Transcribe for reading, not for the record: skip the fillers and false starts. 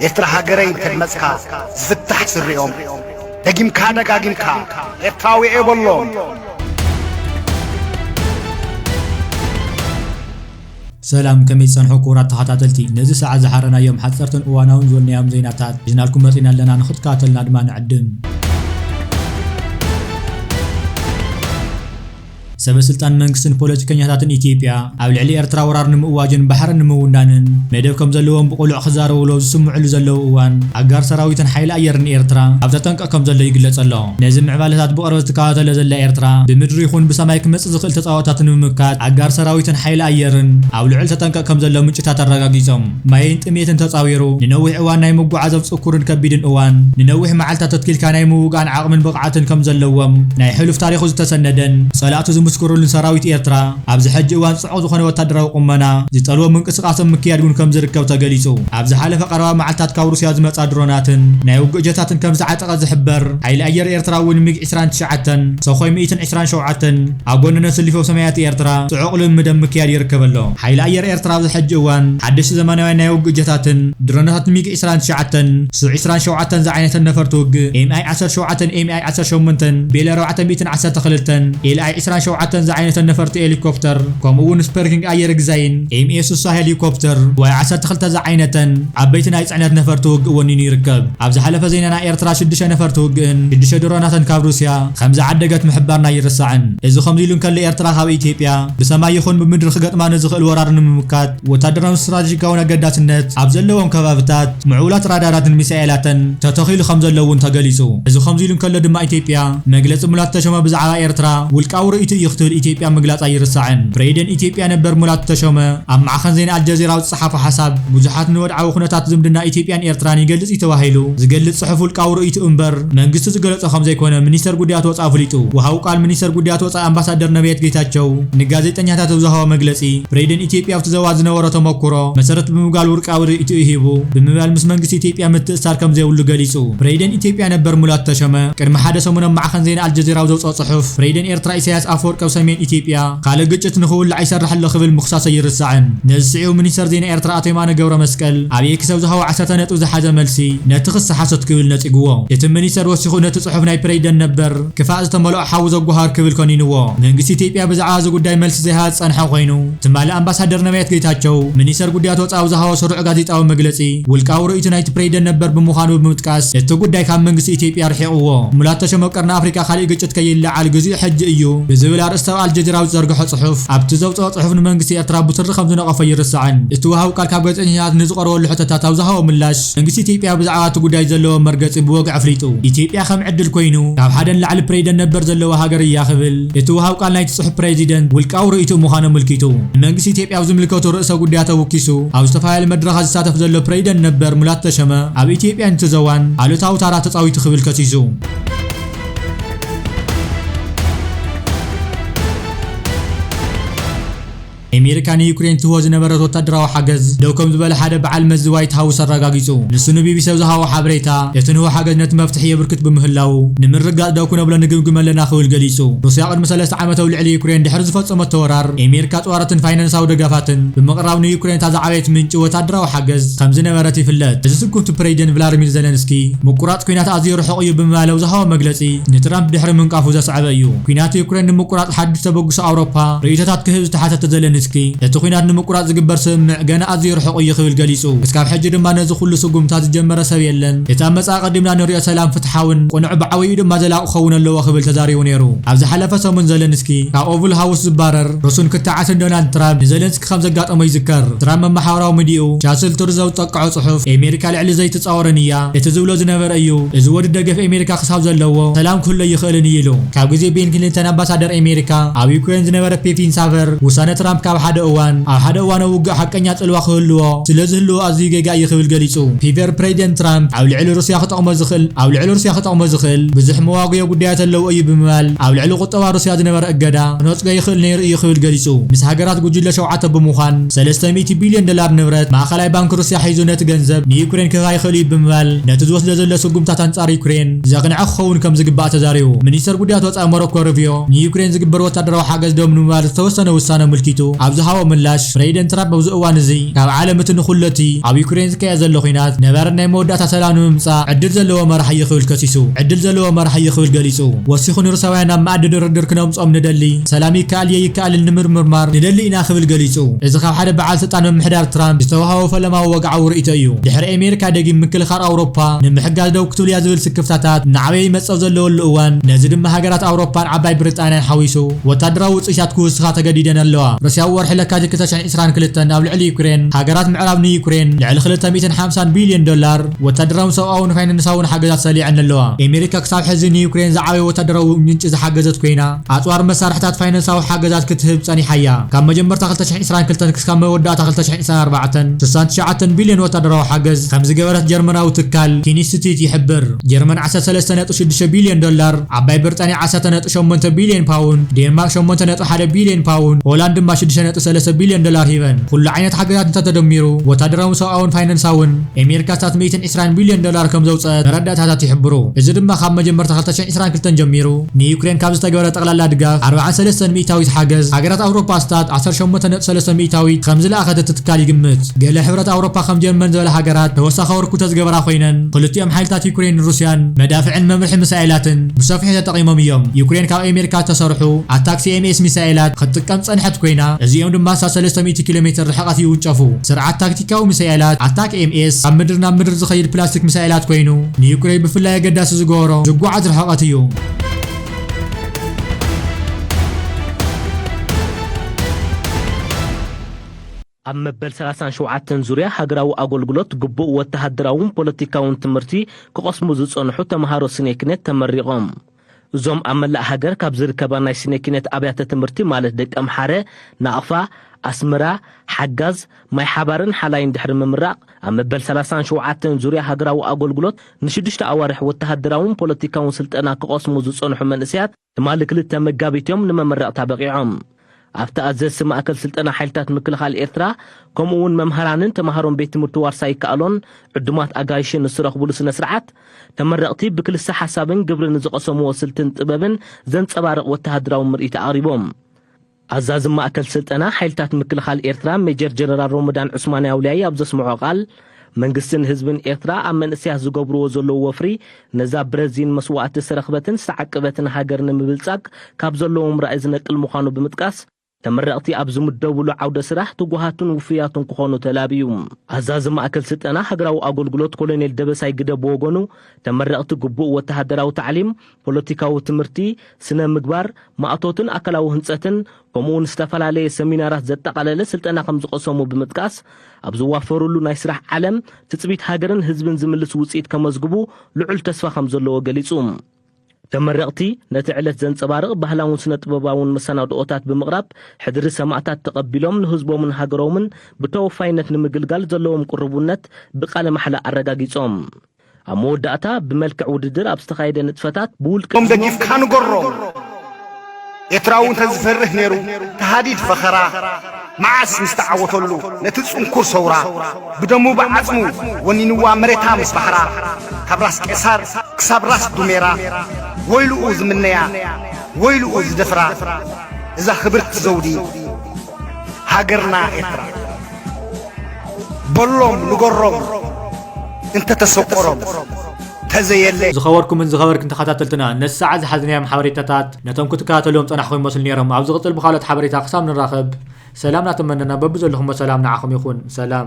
ኤርትራ ሃገረይ ከመጽካ ዝፍታሕ ስሪኦም ደጊምካ ደጋጊምካ ኤርትራዊ ኤበሎም ሰላም ከመይ ጸንሑ ኩራት ተኸታተልቲ ነዚ ሰዓት ዝሓረናዮም ሓጸርትን እዋናውን ዝወነያም ዜናታት ሒዝናልኩም መጺና ኣለና ንኽትከታተሉና ድማ ንዕድም ሰበስልጣን መንግስትን ፖለቲከኛታትን ኢትዮጵያ ኣብ ልዕሊ ኤርትራ ወራር ንምእዋጅን ባሕርን ንምውናንን መደብ ከም ዘለዎም ብቑሉዕ ክዛረብሎ ዝስምዑሉ ዘለው እዋን ኣጋር ሰራዊትን ሓይሊ ኣየርን ኤርትራ ኣብ ተጠንቀቕ ከም ዘሎ ይግለጽ ኣሎ። ነዚ ምዕባለታት ብቕርበት ትከታተለ ዘላ ኤርትራ ብምድሪ ይኹን ብሰማይ ክመጽእ ዝኽእል ተጻዋታት ንምምካት ኣጋር ሰራዊትን ሓይሊ ኣየርን ኣብ ልዑል ተጠንቀቕ ከም ዘሎ ምንጭታት ኣረጋጊጾም ማይን ጥሜትን ተጻዊሩ ንነዊሕ እዋን ናይ ምጓዓዝ ጽኩርን ከቢድን እዋን ንነዊሕ መዓልታት ተትኪልካ ናይ ምውጋን ዓቕምን ብቕዓትን ከም ዘለዎም ናይ ሕሉፍ ታሪኹ ዝተሰነደን ጸላእቱ ዝምስክሩልን ሰራዊት ኤርትራ ኣብዚ ሕጂ እዋን ጽዑቕ ዝኾነ ወታደራዊ ቁመና ዝጠልቦ ምንቅስቓሶም ምክያድ እውን ከም ዝርከብ ተገሊጹ። ኣብ ዝሓለፈ ቀረባ መዓልታት ካብ ሩስያ ዝመጻ ድሮናትን ናይ ውግእ ጀታትን ከም ዝዓጠቐ ዝሕበር ሓይሊ ኣየር ኤርትራ እውን ሚግ 29 ሰኾይ 127 ኣብ ጎኒ ነስሊፎም ሰማያት ኤርትራ ጽዑቕ ልምምድ ምክያድ ይርከብ ኣሎ። ሓይሊ ኣየር ኤርትራ ኣብዚ ሕጂ እዋን ሓደሽቲ ዘመናውያን ናይ ውግእ ጀታትን ድሮናታት ሚግ 29 27 ዝዓይነተን ነፈርቲ ውግእ ኤምኣይ 17 ኤምኣይ 18 ቤል 412 ኤልኣይ 27 ዝዓይነተን ነፈርቲ ሄሊኮፕተር ከምኡውን ስፐርኪንግ ኣየር ግዛይን ኤምኤስ 60 ሄሊኮፕተር ወይ 12 ዝዓይነተን ዓበይቲ ናይ ጽዕነት ነፈርቲ ውግእ እውን ይርከብ። ኣብ ዝሓለፈ ዜናና ኤርትራ 6 ነፈርቲ ውግእን 6 ድሮናትን ካብ ሩስያ ከም ዝዓደገት ምሕባርና ይርስዓን። እዚ ከምዚ ኢሉ ከለ ኤርትራ ካብ ኢትዮጵያ ብሰማይ ይኹን ብምድሪ ክገጥማ ንዝኽእል ወራር ንምምካት ወታደራዊ ስትራቴጂካዊ ኣገዳስነት ኣብ ዘለዎም ከባቢታት ምዕቡላት ራዳራትን ሚሳኤላትን ተተኺሉ ከም ዘለዎ እውን ተገሊጹ። እዚ ከምዚ ኢሉ ከለ ድማ ኢትዮጵያ መግለጺ ሙላት ተሾመ ብዛዕባ ኤርትራ ውልቃዊ ርእይቱ ይኽትብል ኢትዮጵያ ምግላጽ ይርስዓን። ፕሬዚደንት ኢትዮጵያ ነበር ሙላት ተሾመ ኣብ ማዕኸን ዜና አልጀዚራ ዝጸሓፈ ሓሳብ ብዙሓት ንወድዓዊ ኩነታት ዝምድና ኢትዮጵያን ኤርትራን ይገልጽ ተባሂሉ ዝገልጽ ጽሑፍ ውልቃዊ ርእይቱ እምበር መንግስቲ ዝገለጾ ከም ዘይኮነ ሚኒስተር ጉዳያት ወጻኢ ኣፍሊጡ። ወሃቡ ቃል ሚኒስተር ጉዳያት ወጻኢ ኣምባሳደር ነቢያት ጌታቸው ንጋዜጠኛታት ዝሃቦ መግለጺ ፕሬዚደንት ኢትዮጵያ ኣብቲ ዘዋ ዝነበረ ተመክሮ መሰረት ብምግባል ውልቃዊ ርእይቱ ይሂቡ ብምባል ምስ መንግስቲ ኢትዮጵያ ምትእስሳር ከም ዘይብሉ ገሊጹ። ፕሬዚደንት ኢትዮጵያ ነበር ሙላት ተሾመ ቅድሚ ሓደ ሰሙን ኣብ ማዕኸን ዜና አልጀዚራ ዘውጽኦ ጽሑፍ ፕሬዚደንት ኤርትራ ኢሳያስ ኣፈወርቂ ኣብ ሰሜን ኢትዮጵያ ካልእ ግጭት ንኽውላዕ ይሰርሕ ክብል ምኽሳሰ ይርስዓን። ነዚ ስዒቡ ሚኒስተር ዜና ኤርትራ ኣቶ የማነ ገብረ መስቀል ኣብ ኤክስ ዝሃቦ 10 ነጥቢ ዝሓዘ መልሲ ነቲ ክስ ሓሶት ክብል ነጺግዎ። እቲ ሚኒስተር ወሲኹ ነቲ ጽሑፍ ናይ ፕሬዚደንት ነበር ክፋእ ዝተመልኦ ሓዊ ዘጓሃር ክብል ኮኒንዎ። መንግስቲ ኢትዮጵያ ብዛዕባ እዚ ጉዳይ መልሲ ዘይሃብ ጸንሐ ኮይኑ ትማሊ ኣምባሳደር ነቢያት ጌታቸው ሚኒስተር ጉዳያት ወጻኢ ዝሃቦ ስሩዕ ጋዜጣዊ መግለጺ ውልቃዊ ርእይቱ ናይቲ ፕሬዚደንት ነበር ብምዃኑ ብምጥቃስ እቲ ጉዳይ ካብ መንግስቲ ኢትዮጵያ ርሒቕዎ። ሙላት ተሾመ ቀርኒ ኣፍሪካ ካልእ ግጭት ከይለዓል ግዜኡ ሕጂ እዩ ብዝብል ኣርእስቲ አልጀዚራ ዘርግሖ ጽሑፍ ኣብቲ ዘውጽኦ ጽሑፍ ንመንግስቲ ኤርትራ ብትሪ ከም ዝነቐፈ ይርስዓን። እቲ ወሃቡ ቃል ካብ ጋዜጠኛታት ንዝቐረበሉ ሕቶታት ኣብ ዝሃቦ ምላሽ መንግስቲ ኢትዮጵያ ብዛዕባ እቲ ጉዳይ ዘለዎ መርገጺ ብወግዕ ኣፍሊጡ ኢትዮጵያ ከም ዕድል ኮይኑ ካብ ሓደን ላዕሊ ፕሬዚደንት ነበር ዘለዎ ሃገር እያ ክብል እቲ ወሃቡ ቃል ናይቲ ጽሑፍ ፕሬዚደንት ውልቃዊ ርእይቱ ምዃኑ ምልኪቱ ንመንግስቲ ኢትዮጵያ ኣብ ዝምልከቱ ርእሰ ጉዳያት ተወኪሱ ኣብ ዝተፈላለዩ መድረኻት ዝሳተፍ ዘሎ ፕሬዚደንት ነበር ሙላት ተሾመ ኣብ ኢትዮጵያ እንትዘዋን ኣሉታዊ ታራ ተጻዊቱ ክብል ከሲሱ። ኣሜሪካ ንዩክሬን ትህቦ ዝነበረት ወታደራዊ ሓገዝ ደው ከም ዝበለ ሓደ በዓል መዚ ዋይት ሃውስ ኣረጋጊጹ። ንሱ ንቢቢሲ ዝሃቦ ሓበሬታ እቲ ንህቦ ሓገዝ ነቲ መፍትሒ የብርክት ብምህላው ንምርጋጽ ደው ክነብሎ ንግምግም ኣለና ክብል ገሊጹ። ሩስያ ቅድሚ 3 ዓመት ኣብ ልዕሊ ዩክሬን ድሕሪ ዝፈጸመቶ ወራር ኣሜሪካ ጸዋራትን ፋይናንሳዊ ደጋፋትን ብምቕራብ ንዩክሬን ታዛዓበየት ምንጪ ወታደራዊ ሓገዝ ከም ዝነበረት ይፍለጥ። እዚ ስጉምቲ ፕሬዚደንት ቭላድሚር ዘለንስኪ ምቁራጽ ኩናት ኣዝዩ ርሑቕ እዩ ብምባል ዝሃቦ መግለጺ ንትራምፕ ድሕሪ ምንቃፉ ዘስዓበ እዩ። ኩናት ዩክሬን ንምቁራጽ ሓድሽ ተበግሶ ኣውሮፓ ርእይቶታት ክህብ ዝተሓተተ ዘለንስኪ እቲ ኩናት ንምቁራጽ ዝግበር ስምምዕ ገና ኣዝዩ ርሑቕ እዩ ክብል ገሊጹ። እስካብ ሕጂ ድማ ነዚ ኩሉ ስጉምታት ዝጀመረ ሰብ የለን። እቲ ኣብ መጻኢ ቀዲምና ንሪኦ ሰላም ፍትሓውን ቁኑዕ ብዓወይኡ ድማ ዘላቒ ክኸውን ኣለዎ ክብል ተዛሪቡ ነይሩ። ኣብ ዝሓለፈ ሰሙን ዘለንስኪ ካብ ኦቭል ሃውስ ዝባረር ሩስን ክትዓትን ዶናልድ ትራምፕ ንዘለንስኪ ከም ዘጋጠሞ ይዝከር። ትራምፕ ኣብ ማሕበራዊ ሚድያኡ ቻንስል ቱርዘ ዝጠቅዖ ጽሑፍ ኣሜሪካ ልዕሊ ዘይትጻወርን እያ እቲ ዝብሎ ዝነበረ እዩ እዚ ወዲ ደገፍ ኣሜሪካ ክሳብ ዘለዎ ሰላም ክህሎ ይኽእልን ኢሉ። ካብ ግዜ ቤን ክሊንተን ኣምባሳደር ኣሜሪካ ኣብ ዩክሬን ዝነበረ ፔፒን ሳቨር ውሳነ ትራምፕ ካብ ሓደ እዋን ኣብ ሓደ እዋን ውግእ ሓቀኛ ጽልዋ ክህልዎ ስለዝህልዎ ኣዝዩ ጌጋ እዩ ክብል ገሊጹ። ፒቨር ፕሬዚደንት ትራምፕ ኣብ ልዕሊ ሩስያ ክጠቕሞ ዝኽእል ብዙሕ መዋግዮ ጉዳያት ኣለዎ እዩ ብምባል ኣብ ልዕሊ ቁጠባ ሩስያ ዝነበረ እገዳ ክነጽጎ ይኽእል ነይሩ እዩ ክብል ገሊጹ። ምስ ሃገራት ጉጅለ 7 ብምዃን $300 ቢልዮን ንብረት ማእኸላይ ባንኪ ሩስያ ሒዙ ነቲ ገንዘብ ንዩክሬን ክህባ ይኽእል እዩ ብምባል ነቲ ዝወስዶ ዘሎ ስጉምታት አንጻር ዩክሬን ዘቕንዐ ክኸውን ከም ዝግባእ ተዛሪቡ። ሚኒስተር ጉዳያት ወጻኢ ሞሮኮ ሩቢዮ ንዩክሬን ዝግበር ወታደራዊ ሓገዝ ደው ንምባል ዝተወሰነ ውሳነ ምልኪቱ ኣብዚ ሃቦ ምላሽ ፕሬዚደንት ትራምፕ ኣብዚ እዋን እዚ ካብ ዓለም እቲ ንኹለቲ ኣብ ዩክሬን ዝካየድ ዘሎ ኩናት ነበረ ናይ መወዳእታ ሰላም ንምምጻእ ዕድል ዘለዎ መራሒ ይኽእል ከሲሱ ዕድል ዘለዎ መራሒ ይኽእል ገሊጹ ወሲኹ ንሩሳውያን ኣብ ማዕዲ ድርድር ክነምጾም ንደሊ ሰላም ይከኣል ንምርማር ንደሊ ኢና ክብል ገሊጹ እዚ ካብ ሓደ በዓል ስልጣን ምምሕዳር ትራምፕ ዝተዋሃቦ ፈለማዊ ወግዓዊ ርእይቶ እዩ ድሕሪ ኣሜሪካ ደጊም ምክልኻል ኣውሮፓ ንምሕጋዝ ደው ክትብል እያ ዝብል ስክፍታታት ንዓበይ መጸው ዘለወሉ እዋን ነዚ ድማ ሃገራት ኣውሮፓን ዓባይ ብሪጣንያን ሓዊሱ ወታደራዊ ውፅኢታት ክውስኻ ተገዲደን ኣለዋ ሩስያ ወርሒ ለካቲት 2022 ኣብ ልዕሊ ዩክሬን ሃገራት ምዕራብ ንዩክሬን ልዕሊ 250 ቢልዮን ዶላር ወታደራውን ሰብኣውን ፋይናንሳውን ሓገዛት ሰሊዐን ኣለዋ ኣሜሪካ ክሳብ ሕዚ ንዩክሬን ዝዓበየ ወታደራዊ ምንጪ ዝሓገዘት ኮይና ኣጽዋር መሳርሕታት ፋይናንሳዊ ሓገዛት ክትህብ ጸኒሓ እያ ካብ መጀመርታ 2022 ክሳብ መወዳእታ 2024 69 ቢልዮን ወታደራዊ ሓገዝ ከም ዝገበረት ጀርመናዊ ትካል ኪኒስቲት ይሕብር ጀርመን 13.6 ቢልዮን ዶላር ዓባይ ብሪጣንያ 10.8 ቢልዮን ፓውንድ ዴንማርክ 8.1 ቢልዮን ፓውንድ ሆላንድ ድማ 6.3 ቢልዮን ዶላር ሂበን ኩሉ ዓይነት ሓገዛት እንተተደሚሩ ወታደራዊ ሰብኣውን ፋይናንሳውን ኣሜሪካ 120 ቢልዮን ዶላር ከም ዘውፅአት ረዳእታታት ይሕብሩ እዚ ድማ ካብ መጀመርታ 2022 ጀሚሩ ንዩክሬን ካብ ዝተገበረ ጠቕላላ ድጋፍ 43 ሚእታዊት ሓገዝ ሃገራት ኣውሮፓ ስታት 18.3 ሚእታዊት ከም ዝለኣኸት ትትካል ይግምት ገለ ሕብረት ኣውሮፓ ከም ጀርመን ዝበለ ሃገራት ተወሳኺ ወርኩተ ዝገበራ ኮይነን ክልቲኦም ሓይልታት ዩክሬን ሩስያን መዳፍዕን መምርሒ ሚሳኤላትን ብሰፊሑ ተጠቒሞም እዮም ዩክሬን ካብ ኣሜሪካ ተሰርሑ ኣታክ ሲኤምኤስ ሚሳኤላት ክትጥቀም ጸንሐት ኮይና እዚኦም ድማ 300 ኪሎ ሜትር ርሕቐት ይውንጨፉ ስርዓት ታክቲካዊ ሚሳኤላት ኣታክ ኤምኤስ ኣብ ምድር ናብ ምድር ዝኸይድ ፕላስቲክ ሚሳኤላት ኮይኑ ንዩክሬን ብፍላይ ኣገዳሲ ዝገብሮ ዝጓዓዝ ርሕቐት እዩ ኣብ መበል 37 ዙርያ ሃገራዊ ኣገልግሎት ግቡእ ወተሃደራውን ፖለቲካውን ትምህርቲ ክቐስሙ ዝጸንሑ ተምሃሮ ስኔክነት ተመሪቖም እዞም ኣብ መላእ ሃገር ካብ ዝርከባ ናይ ስኔክነት ኣብያተ ትምህርቲ ማለት ደቂ ኣምሓረ ናቕፋ ኣስመራ ሓጋዝ ማይ ሓባርን ሓላይን ድሕሪ ምምራቕ ኣብ መበል 37 ዙርያ ሃገራዊ ኣገልግሎት ንሽዱሽተ ኣዋርሕ ወተሃደራውን ፖለቲካውን ስልጠና ክቐስሙ ዝጸንሑ መንእስያት ትማሊ 2 መጋቢቶም ንመመረቕታ በቂዖም ኣብቲ ኣዘዝቲ ማእከል ስልጠና ሓይልታት ምክልኻል ኤርትራ ከምኡውን መምሃራንን ተምሃሮን ቤት ትምህርቲ ዋርሳ ይከኣሎን ዕዱማት ኣጋይሽን ዝረኽብሉ ስነ ስርዓት ተመረቕቲ ብክልሲ ሓሳብን ግብርን ዝቐሰምዎ ስልትን ጥበብን ዘንጸባርቕ ወተሃደራዊ ምርኢት ኣቕሪቦም ኣዛዚ ማእከል ስልጠና ሓይልታት ምክልኻል ኤርትራ ሜጀር ጀነራል ሮመዳን ዑስማን ያውልያይ ኣብ ዘስምዖ ቃል መንግስትን ህዝብን ኤርትራ ኣብ መንእስያት ዝገብርዎ ዘለዉ ወፍሪ ነዛ ብረዚን መስዋዕቲ ዝተረኽበትን ዝተዓቅበትን ሃገር ንምብልጻግ ካብ ዘለዎም ራእይ ዝነቅል ምዃኑ ብምጥቃስ ተመረቕቲ ኣብ ዝምደብሉ ዓውደ ስራሕ ትጉሃቱን ውፍያቱን ክኾኑ ተላብዩ ኣዛዚ ማእከል ስልጠና ሃገራዊ ኣገልግሎት ኮሎኔል ደበሳይ ግደ ብወገኑ ተመረቕቲ ግቡእ ወተሃደራዊ ታዕሊም ፖለቲካዊ ትምህርቲ ስነ ምግባር ማእቶትን ኣካላዊ ህንፀትን ከምኡውን ዝተፈላለየ ሰሚናራት ዘጠቓለለ ስልጠና ከም ዝቐሰሙ ብምጥቃስ ኣብ ዝዋፈሩሉ ናይ ስራሕ ዓለም ትፅቢት ሃገርን ህዝብን ዝምልስ ውፅኢት ከመዝግቡ ልዑል ተስፋ ከም ዘለዎ ገሊጹ ተመረቕቲ ነቲ ዕለት ዘንጸባርቕ ባህላውን ስነ ጥበባውን መሰናድኦታት ብምቕራብ ሕድሪ ሰማዕታት ተቐቢሎም ንህዝቦምን ሃገሮምን ብተወፋይነት ንምግልጋል ዘለዎም ቁርቡነት ብቃለ ማሕላ ኣረጋጊጾም ኣብ መወዳእታ ብመልክዕ ውድድር ኣብ ዝተኻየደ ንጥፈታት ብውልቅም ደጊፍካ ንገሮም ኤርትራውን ተዝፈርህ ነይሩ ተሃዲድ ፈኸራ معاس مستعوتلو نتسون كورسورا بدمو بعزمو ونينوا مريتا مصبحرا كبراس كسار كسابراس دوميرا ويلو اوز منيا ويلو اوز دفرا إذا خبرت زودي هاجرنا إترا بلوم نقرم انت تسوقرم زخبركم من زخبرك انت خاتلتنا نس ساعة زحزنيها محاوريتات نتم كنت كاتلهم صنحكم مسل نيرهم عاوز غطل بخالة حبريتا قسام نراقب سلام نتمنى ببزل لهم سلام نعاكم يكون سلام